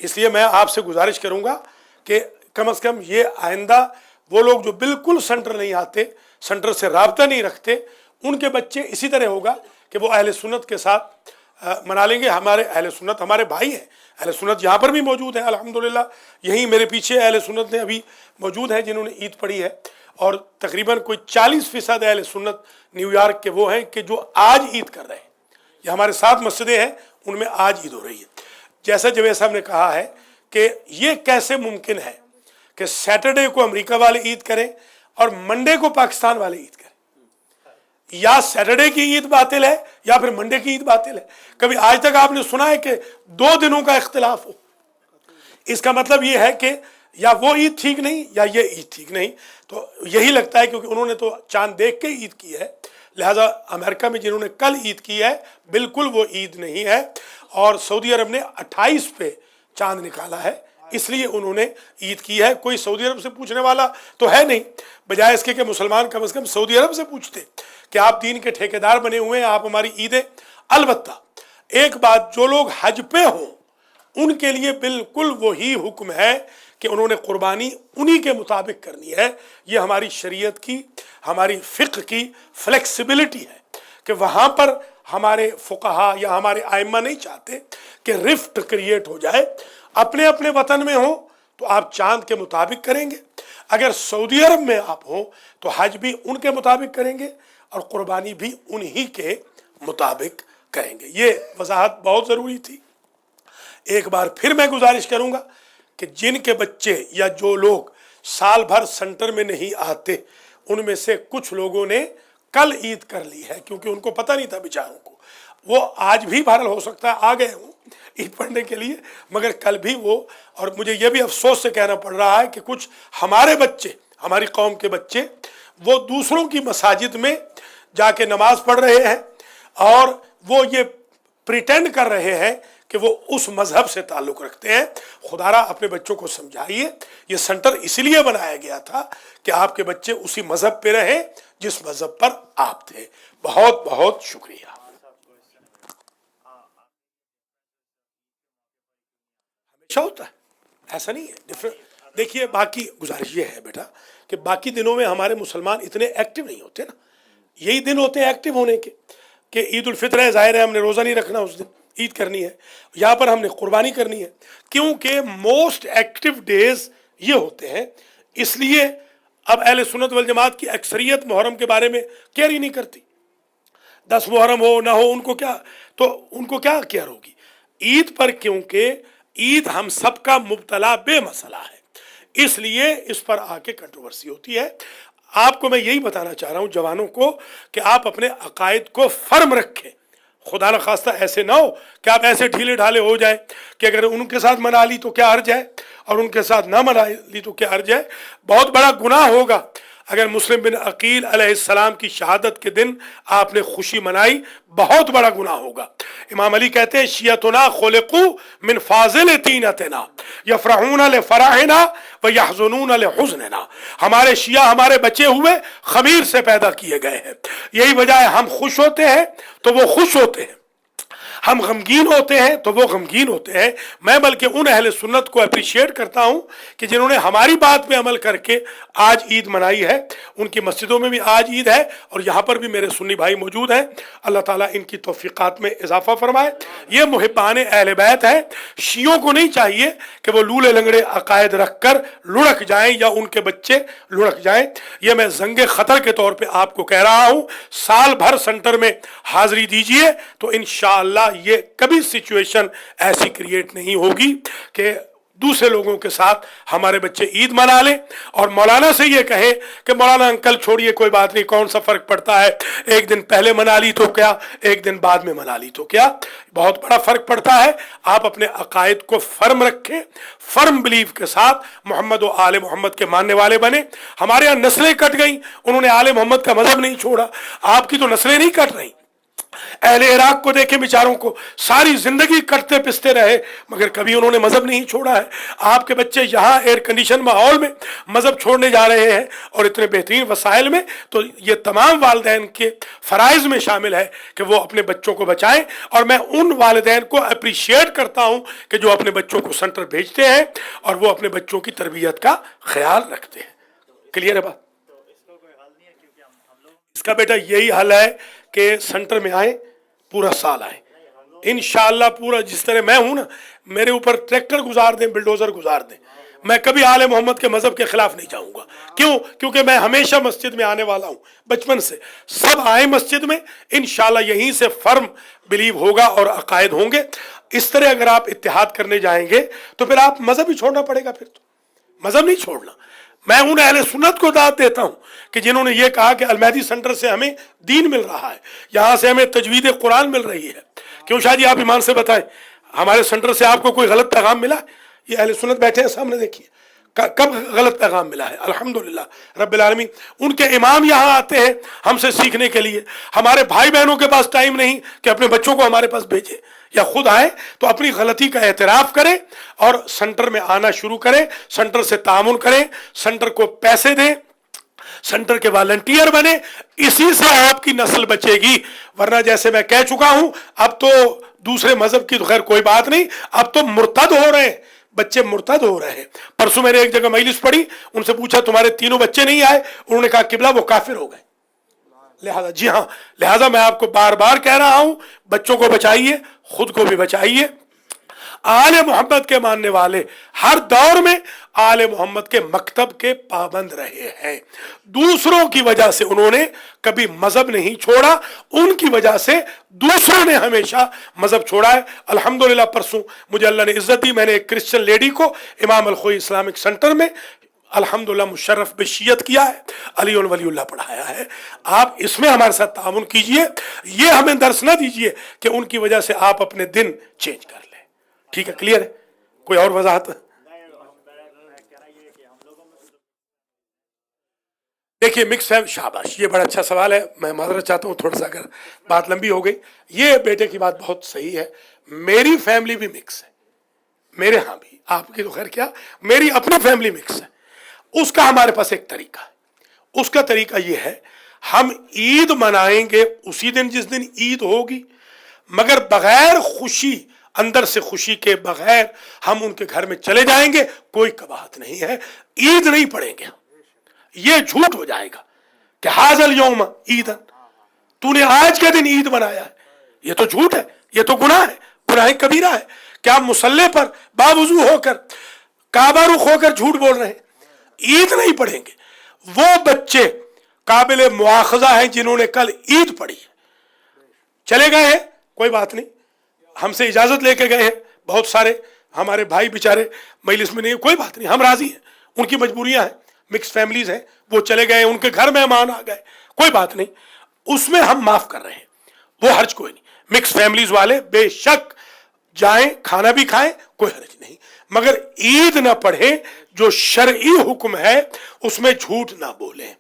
اس لیے میں آپ سے گزارش کروں گا کہ کم از کم یہ آئندہ وہ لوگ جو بالکل سینٹر نہیں آتے، سینٹر سے رابطہ نہیں رکھتے، ان کے بچے اسی طرح ہوگا کہ وہ اہل سنت کے ساتھ منا لیں گے. ہمارے اہل سنت ہمارے بھائی ہیں، اہل سنت یہاں پر بھی موجود ہیں الحمدللہ. یہیں میرے پیچھے اہل سنت نے ابھی موجود ہیں جنہوں نے عید پڑھی ہے، اور تقریباً کوئی 40% اہل سنت نیو یارک کے وہ ہیں کہ جو آج عید کر رہے ہیں. یہ ہمارے 7 مسجدیں ہیں، ان میں آج عید ہو رہی ہے. جیسا جوید صاحب نے کہا ہے کہ یہ کیسے ممکن ہے کہ سیٹرڈے کو امریکہ والے عید کریں اور منڈے کو پاکستان والے عید کریں. یا سیٹرڈے کی عید باطل ہے یا پھر منڈے کی عید باطل ہے. کبھی آج تک آپ نے سنا ہے کہ 2 دنوں کا اختلاف ہو؟ اس کا مطلب یہ ہے کہ یا وہ عید ٹھیک نہیں یا یہ عید ٹھیک نہیں. تو یہی لگتا ہے کیونکہ انہوں نے تو چاند دیکھ کے عید کی ہے، لہٰذا امریکہ میں جنہوں نے کل عید کی ہے بالکل وہ عید نہیں ہے. اور سعودی عرب نے 28 پہ چاند نکالا ہے، اس لیے انہوں نے عید کی ہے. کوئی سعودی عرب سے پوچھنے والا تو ہے نہیں، بجائے اس کے کہ مسلمان کم از کم سعودی عرب سے پوچھتے کہ آپ دین کے ٹھیکیدار بنے ہوئے ہیں، آپ ہماری عیدیں. البتہ ایک بات، جو لوگ حج پہ ہوں ان کے لیے بالکل وہی حکم ہے کہ انہوں نے قربانی انہی کے مطابق کرنی ہے. یہ ہماری شریعت کی، ہماری فقہ کی فلیکسیبلٹی ہے کہ وہاں پر ہمارے فقہا یا ہمارے ائمہ نہیں چاہتے کہ رفٹ کریٹ ہو جائے. اپنے اپنے وطن میں ہوں تو آپ چاند کے مطابق کریں گے، اگر سعودی عرب میں آپ ہوں تو حج بھی ان کے مطابق کریں گے اور قربانی بھی انہی کے مطابق کریں گے. یہ وضاحت بہت ضروری تھی. ایک بار پھر میں گزارش کروں گا کہ جن کے بچے یا جو لوگ سال بھر سینٹر میں نہیں آتے، ان میں سے کچھ لوگوں نے کل عید کر لی ہے کیونکہ ان کو پتہ نہیں تھا بیچاروں کو. وہ آج بھی بہرحال ہو سکتا ہے آ گئے ہوں عید پڑھنے کے لیے، مگر کل بھی وہ. اور مجھے یہ بھی افسوس سے کہنا پڑ رہا ہے کہ کچھ ہمارے بچے، ہماری قوم کے بچے، وہ دوسروں کی مساجد میں جا کے نماز پڑھ رہے ہیں اور وہ یہ پریٹینڈ کر رہے ہیں کہ وہ اس مذہب سے تعلق رکھتے ہیں. خدا را اپنے بچوں کو سمجھائیے، یہ سینٹر اسی لیے بنایا گیا تھا کہ آپ کے بچے اسی مذہب پہ رہیں جس مذہب پر آپ تھے. بہت بہت شکریہ. ہمیشہ ہوتا ہے، ایسا نہیں ہے. دیکھیے باقی گزارش یہ ہے بیٹا کہ باقی دنوں میں ہمارے مسلمان اتنے ایکٹیو نہیں ہوتے نا. یہی دن ہوتے ہیں ایکٹیو ہونے کے کہ عید الفطر ہے، ظاہر ہے ہم نے روزہ نہیں رکھنا اس دن، عید کرنی ہے. یہاں پر ہم نے قربانی کرنی ہے کیونکہ موسٹ ایکٹیو ڈیز یہ ہوتے ہیں. اس لیے اب اہل سنت والجماعت کی اکثریت محرم کے بارے میں کیئر ہی نہیں کرتی. 10 محرم ہو نہ ہو ان کو کیا، تو ان کو کیا کیئر ہوگی عید پر، کیونکہ عید ہم سب کا مبتلا بے مسئلہ ہے، اس لیے اس پر آ کے کنٹروورسی ہوتی ہے. آپ کو میں یہی بتانا چاہ رہا ہوں جوانوں کو کہ آپ اپنے عقائد کو فرم رکھیں. خدا نخواستہ ایسے نہ ہو کہ آپ ایسے ڈھیلے ڈھالے ہو جائیں کہ اگر ان کے ساتھ منا لی تو کیا حرج ہے اور ان کے ساتھ نہ منا لی تو کیا حرج ہے. بہت بڑا گناہ ہوگا اگر مسلم بن عقیل علیہ السلام کی شہادت کے دن آپ نے خوشی منائی، بہت بڑا گناہ ہوگا. امام علی کہتے ہیں شیعتنا خلقوا من فاضل طینتنا یفرحون لفرحنا ویحزنون لحزننا. ہمارے شیعہ ہمارے بچے ہوئے خمیر سے پیدا کیے گئے ہیں. یہی وجہ ہے ہم خوش ہوتے ہیں تو وہ خوش ہوتے ہیں، ہم غمگین ہوتے ہیں تو وہ غمگین ہوتے ہیں. میں بلکہ ان اہل سنت کو اپریشیٹ کرتا ہوں کہ جنہوں نے ہماری بات پہ عمل کر کے آج عید منائی ہے. ان کی مسجدوں میں بھی آج عید ہے اور یہاں پر بھی میرے سنی بھائی موجود ہیں. اللہ تعالیٰ ان کی توفیقات میں اضافہ فرمائے. یہ محبان اہل بیت ہیں. شیعوں کو نہیں چاہیے کہ وہ لولے لنگڑے عقائد رکھ کر لڑک جائیں یا ان کے بچے لڑک جائیں. یہ میں زنگ خطر کے طور پہ آپ کو کہہ رہا ہوں. سال بھر سینٹر میں حاضری دیجئے تو انشاءاللہ یہ کبھی سچویشن ایسی کریٹ نہیں ہوگی کہ دوسرے لوگوں کے ساتھ ہمارے بچے عید منا لیں اور مولانا سے یہ کہیں کہ مولانا انکل چھوڑیے کوئی بات نہیں، کون سا فرق پڑتا ہے، ایک دن پہلے منا لی تو کیا، ایک دن بعد میں منا لی تو کیا. بہت بڑا فرق پڑتا ہے. آپ اپنے عقائد کو فرم رکھیں، فرم بلیف کے ساتھ محمد و آل محمد کے ماننے والے بنے. ہمارے یہاں نسلیں کٹ گئیں، انہوں نے آل محمد کا مذہب نہیں چھوڑا. آپ کی تو نسلیں نہیں کٹ رہی. اہل عراق کو دیکھیں، بیچاروں کو ساری زندگی کٹتے پستے رہے مگر کبھی انہوں نے مذہب نہیں چھوڑا ہے. آپ کے بچے یہاں ایئر کنڈیشن ماحول میں مذہب چھوڑنے جا رہے ہیں اور اتنے بہترین وسائل میں. تو یہ تمام والدین کے فرائض میں شامل ہے کہ وہ اپنے بچوں کو بچائیں. اور میں ان والدین کو اپریشیٹ کرتا ہوں کہ جو اپنے بچوں کو سینٹر بھیجتے ہیں اور وہ اپنے بچوں کی تربیت کا خیال رکھتے ہیں. کلیئر ہے بات؟ اس کا بیٹا یہی حل ہے کہ سینٹر میں آئیں، پورا سال آئیں انشاءاللہ. پورا جس طرح میں ہوں نا، میرے اوپر ٹریکٹر گزار دیں، بلڈوزر گزار دیں، میں کبھی آل محمد کے مذہب کے خلاف نہیں جاؤں گا. کیوں؟ کیونکہ میں ہمیشہ مسجد میں آنے والا ہوں بچپن سے. سب آئیں مسجد میں، انشاءاللہ یہیں سے فرم بلیو ہوگا اور عقائد ہوں گے. اس طرح اگر آپ اتحاد کرنے جائیں گے تو پھر آپ مذہب ہی چھوڑنا پڑے گا. پھر تو مذہب نہیں چھوڑنا. میں ان اہل سنت کو دعوت دیتا ہوں کہ جنہوں نے یہ کہا کہ المہدی سینٹر سے ہمیں دین مل رہا ہے، یہاں سے ہمیں تجوید قرآن مل رہی ہے. کیوں شاہ جی آپ ایمان سے بتائیں، ہمارے سینٹر سے آپ کو کوئی غلط پیغام ملا؟ یہ اہل سنت بیٹھے ہیں سامنے، دیکھیے कब गलत पैगाम मिला है। अल्हम्दुलिल्लाह रब्बिल आलमीन। उनके इमाम यहाँ आते हैं हमसे सीखने के लिए। हमारे भाई बहनों के पास टाइम नहीं कि अपने बच्चों को हमारे पास भेजे, या खुद आए तो अपनी गलती का एतराफ़ करें और सेंटर में आना शुरू करें, सेंटर से तामुन करें, सेंटर को पैसे दें, सेंटर के वॉलंटियर बने। इसी से आपकी नस्ल बचेगी। वरना जैसे मैं कह चुका हूं, अब तो दूसरे मजहब की तो खैर कोई बात नहीं, अब तो मुर्तद हो रहे हैं, बच्चे मुर्तद हो रहे हैं। परसों मैंने एक जगह मजलिस पढ़ी, उनसे पूछा तुम्हारे तीनों बच्चे नहीं आए? उन्होंने कहा किबला वो काफिर हो गए। लिहाजा जी हाँ, लिहाजा मैं आपको बार बार कह रहा हूं, बच्चों को बचाइए, खुद को भी बचाइए। आले मोहम्मद के मानने वाले हर दौर में आले मोहम्मद के मकतब के पाबंद रहे हैं। दूसरों की वजह से उन्होंने कभी मजहब नहीं छोड़ा, उनकी वजह से दूसरों ने हमेशा मजहब छोड़ा है। अल्हम्दुलिल्लाह परसों मुझे अल्लाह ने इज्जत दी, मैंने एक क्रिश्चियन लेडी को इमाम अल खोई इस्लामिक सेंटर में अल्हम्दुलिल्लाह मुशर्रफ बिशियत किया है, अली और वलीउल्लाह पढ़ाया है। आप इसमें हमारे साथ तामुन कीजिए, ये हमें दर्श न दीजिए कि उनकी वजह से आप अपने दिन चेंज कर लें। ठीक है, क्लियर है? कोई और वजाहत? देखिए मिक्स है, शाबाश, ये बड़ा अच्छा सवाल है। मैं माजरत चाहता हूँ थोड़ा सा अगर बात लंबी हो गई। ये बेटे की बात बहुत सही है। मेरी फैमिली भी मिक्स है, मेरे यहाँ भी, आपकी तो खैर क्या, मेरी अपनी फैमिली मिक्स है। उसका हमारे पास एक तरीका है। उसका तरीका ये है, हम ईद मनाएंगे उसी दिन जिस दिन ईद होगी, मगर बगैर खुशी, अंदर से खुशी के बगैर हम उनके घर में चले जाएंगे, कोई कबाहत नहीं है। ईद नहीं पढ़ेंगे, ये झूठ हो जाएगा कि हाजल यौम ईदन, तूने आज के दिन ईद मनाया है, ये तो झूठ है, ये तो गुनाह है, गुनाह कबीरा है। क्या मुसल्ले पर बावजू होकर, काबा रुख होकर झूठ बोल रहे हैं? ईद नहीं पढ़ेंगे। वो बच्चे काबिल मुआखजा हैं जिन्होंने कल ईद पढ़ी है, चले गए हैं, कोई बात नहीं, हमसे इजाजत लेके गए हैं, बहुत सारे हमारे भाई बेचारे मजलिस में नहीं, कोई बात नहीं, हम राजी हैं, उनकी मजबूरियां हैं, मिक्स फैमिलीज हैं, वो चले गए, उनके घर मेहमान आ गए, कोई बात नहीं, उसमें हम माफ कर रहे हैं, वो हर्ज कोई नहीं। मिक्स फैमिलीज वाले बेशक जाएं, खाना भी खाएं, कोई हर्ज नहीं, मगर ईद ना पढ़े, जो शरई हुक्म है उसमें झूठ ना बोलें।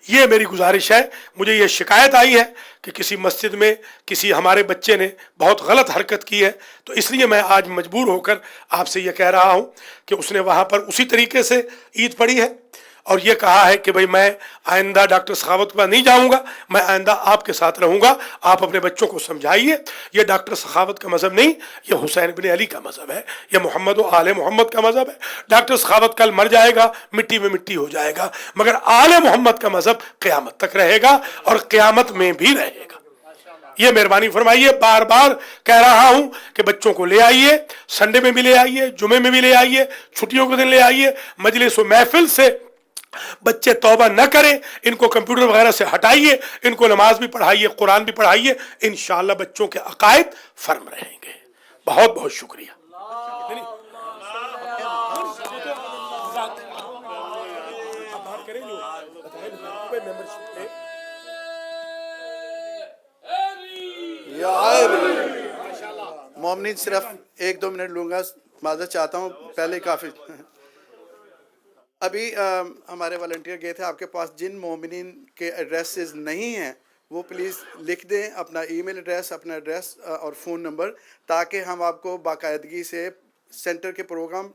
ये मेरी गुजारिश है। मुझे ये शिकायत आई है कि किसी मस्जिद में किसी हमारे बच्चे ने बहुत गलत हरकत की है, तो इसलिए मैं आज मजबूर होकर आपसे ये कह रहा हूँ कि उसने वहाँ पर उसी तरीके से ईद पढ़ी है और ये कहा है कि भाई मैं आइंदा डॉक्टर सखावत के पास नहीं जाऊँगा, मैं आइंदा आपके साथ रहूँगा, आप अपने बच्चों को समझाइए। ये डॉक्टर सखावत का मज़हब नहीं, ये हुसैन बिन अली का मज़हब है, ये मोहम्मद व आले मोहम्मद का मज़हब है। डॉक्टर सखावत कल मर जाएगा, मिट्टी में मिट्टी हो जाएगा, मगर आले मोहम्मद का मज़हब क़यामत तक रहेगा और क़यामत में भी रहेगा। ये मेहरबानी फरमाइए। बार बार कह रहा हूं कि बच्चों को ले आइए, संडे में भी ले आइए, जुमे में भी ले आइए, छुट्टियों के दिन ले आइए। मजलिस व महफिल से बच्चे तौबा न करें, इनको कंप्यूटर वगैरह से हटाइए, इनको नमाज भी पढ़ाइए, कुरान भी पढ़ाइए, इंशाअल्लाह बच्चों के अकायद फर्म रहेंगे। बहुत बहुत शुक्रिया। मोमिन सिर्फ 1-2 मिनट लूँगा, माज़रत चाहता हूँ, पहले काफ़ी अभी हमारे वॉलंटियर गए थे आपके पास। जिन मोमिनीन के एड्रेसेस नहीं हैं वो प्लीज़ लिख दें अपना ईमेल एड्रेस, अपना एड्रेस और फ़ोन नंबर, ताकि हम आपको बाकायदगी से सेंटर के प्रोग्राम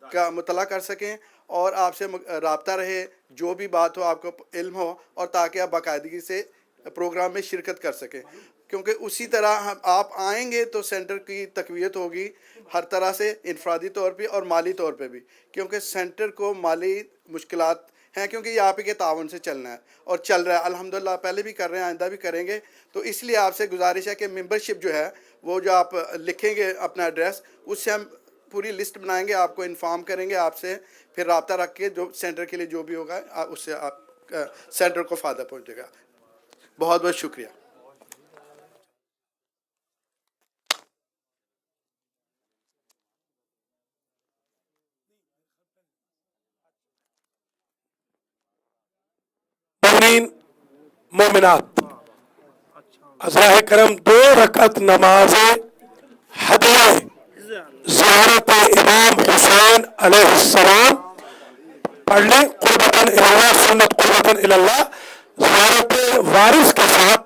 का मुतला कर सकें और आपसे राब्ता रहे, जो भी बात हो आपको इल्म हो, और ताकि आप बाकायदगी से प्रोग्राम में शिरकत कर सकें। क्योंकि उसी तरह हम आप आएंगे तो सेंटर की तक़वियत होगी हर तरह से, इनफरादी तौर पे और माली तौर पे भी, क्योंकि सेंटर को माली मुश्किलात हैं, क्योंकि ये आप ही के तावन से चलना है और चल रहा है अल्हम्दुलिल्लाह, पहले भी कर रहे हैं, आइंदा भी करेंगे। तो इसलिए आपसे गुजारिश है कि मेंबरशिप जो है वो जो आप लिखेंगे अपना एड्रेस, उससे हम पूरी लिस्ट बनाएंगे, आपको इन्फॉर्म करेंगे, आपसे फिर रब्ता रख के जो सेंटर के लिए जो भी होगा उससे आप सेंटर को फ़ायदा पहुँचेगा। बहुत बहुत शुक्रिया। मोमिनात अज़राए करम 2 रकअत नमाज हदिया ज़ियारत इमाम हुसैन अलैहिस्सलाम पढ़ लें, कुर्बतन इलल्लाह, सुन्नत कुर्बतन इलल्लाह, ज़ियारत वारिस के साथ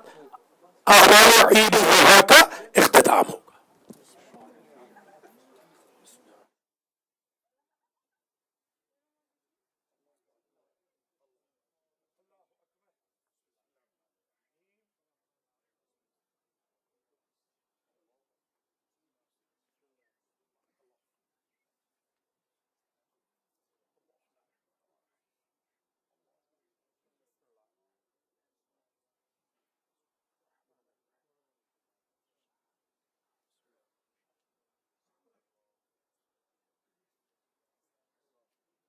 अहवाल ईद अल अज़हा का